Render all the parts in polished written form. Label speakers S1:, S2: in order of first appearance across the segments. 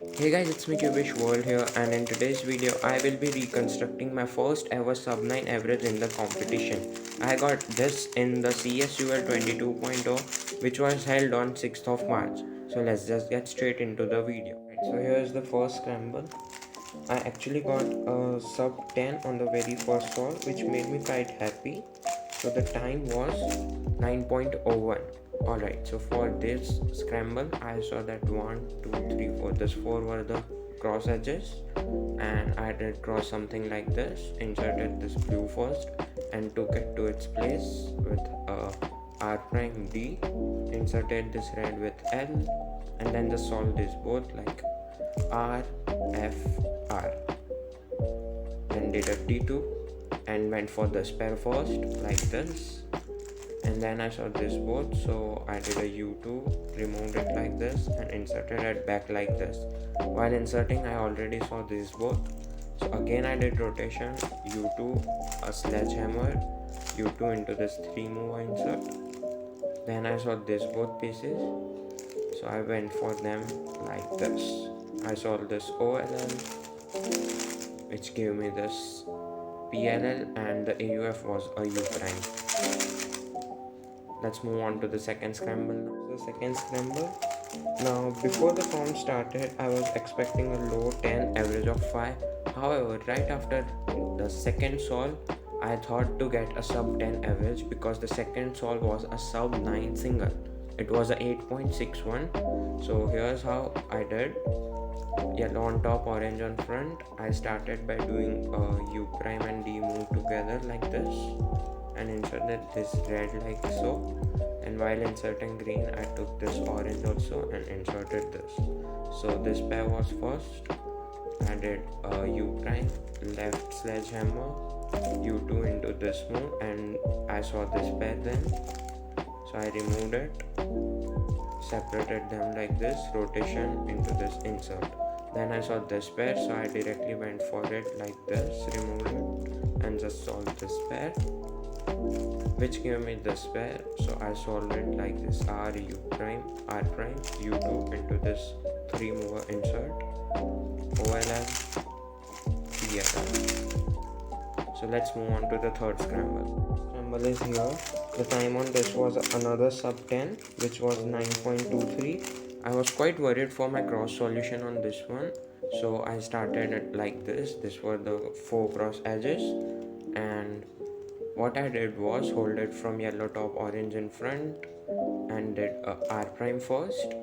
S1: Hey guys, it's me Cubish World here, and in today's video I will be reconstructing my first ever sub 9 average in the competition. I got this in the CSUL 22.0 which was held on 6th of March. So let's just get straight into the video. Right, so here's the first scramble. I actually got a sub 10 on the very first solve, which made me quite happy. So the time was 9.01. Alright, so for this scramble I saw that 1 2 3 4, this 4 were the cross edges, and I did draw something like this, inserted this blue first and took it to its place with R prime D, inserted this red with L, and then just solve this both like R F R, then did a D2 and went for the spare first like this, and then I saw this both, so I did a U2, removed it like this and inserted it back like this. While inserting I already saw this both, so again I did rotation, U2, a sledgehammer, U2 into this 3 move insert. Then I saw this both pieces, so I went for them like this. I solved this OLL, which gave me this PLL, and the AUF was a U prime. Let's move on to the second scramble now. The second scramble. Now, before the comp started, I was expecting a low 10, average of 5. However, right after the second solve, I thought to get a sub 10 average because the second solve was a sub 9 single. It was a 8.61. So here's how I did. Yellow on top, orange on front. I started by doing a U prime and D move together like this, and inserted this red like so, and while inserting green I took this orange also and inserted this. So this pair was first. I did a U prime, left sledgehammer, U2 into this move, and I saw this pair then, so I removed it, separated them like this, rotation into this insert. Then I saw this pair, so I directly went for it like this, removed it and just solved this pair, which gave me this pair. So I solved it like this, R U prime, R prime, U2 into this 3 mover insert, OLL, PLL. So let's move on to the third scramble. Scramble is here. The time on this was another sub 10, which was 9.23. I was quite worried for my cross solution on this one, so I started it like this. These were the 4 cross edges, and what I did was hold it from yellow top, orange in front, and did R prime first,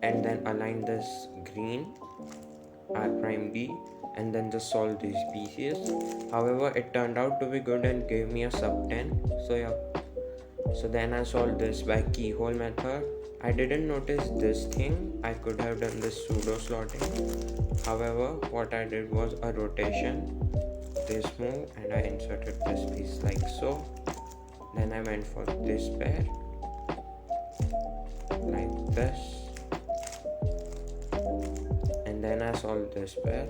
S1: and then align this green, R prime D, and then just solve these pieces. However, it turned out to be good and gave me a sub 10. So yeah, so then I solved this by keyhole method. I didn't notice this thing. I could have done this pseudo slotting. However, what I did was a rotation, this move, and I inserted this piece like so. Then I went for this pair like this, and then I solved this pair,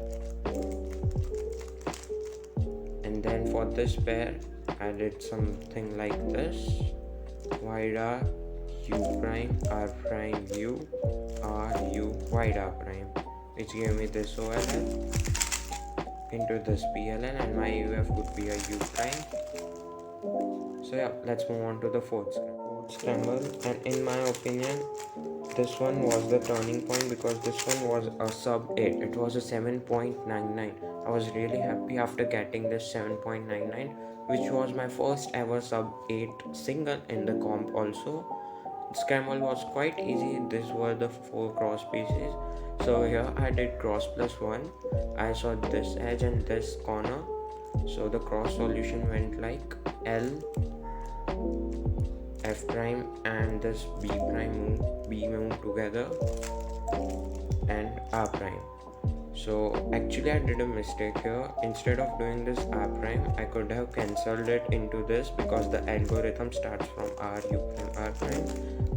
S1: and then for this pair I did something like this, wide R, U prime, R prime, U, R, U, wide R prime, which gave me this OLL into this PLN, and my UF would be a U prime. So yeah, let's move on to the fourth scramble. And in my opinion, this one was the turning point because this one was a sub 8. It was a 7.99. I was really happy after getting this 7.99, which was my first ever sub 8 single in the comp also. Scramble was quite easy. These were the 4 cross pieces. So here I did cross plus 1. I saw this edge and this corner. So the cross solution went like L, F prime, and this B prime move, B move together, and R prime. So actually I did a mistake here. Instead of doing this R prime, I could have cancelled it into this because the algorithm starts from R, U prime, R prime.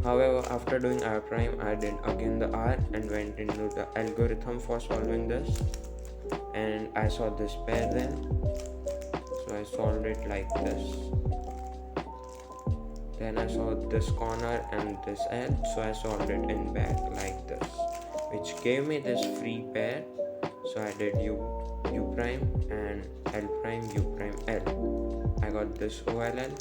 S1: However, after doing R prime, I did again the R and went into the algorithm for solving this, and I saw this pair then, so I solved it like this. Then I saw this corner and this edge, so I solved it in back like this. which gave me this free pair. So I did U prime and L prime U prime L. I got this OLL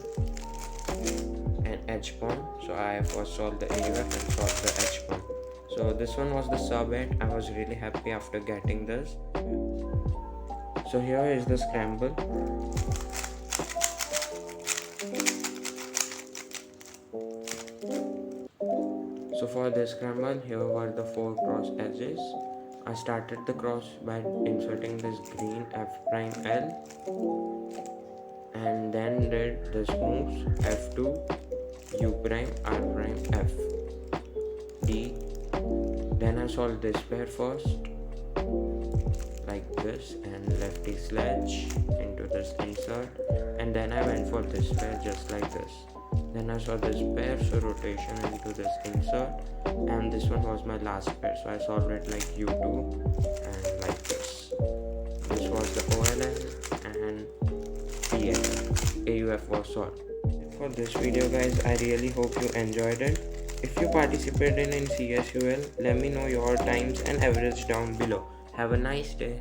S1: and H pawn. So I first solved the AUF and solved the H pawn. So this one was the sub 8. I was really happy after getting this. So here is the scramble. So for this scramble, here were the 4 cross edges. I started the cross by inserting this green F prime L and then did this moves F2, U prime, R prime, F, D. Then I solved this pair first like this and lefty sledge into this insert, and then I went for this pair just like this. Then I saw this pair, so rotation into this insert, and this one was my last pair, so I solved it like U2 and like this. This was the OLL and PL. AUF was solved. For this video guys, I really hope you enjoyed it. If you participated in CSUL, let me know your times and average down below. Have a nice day.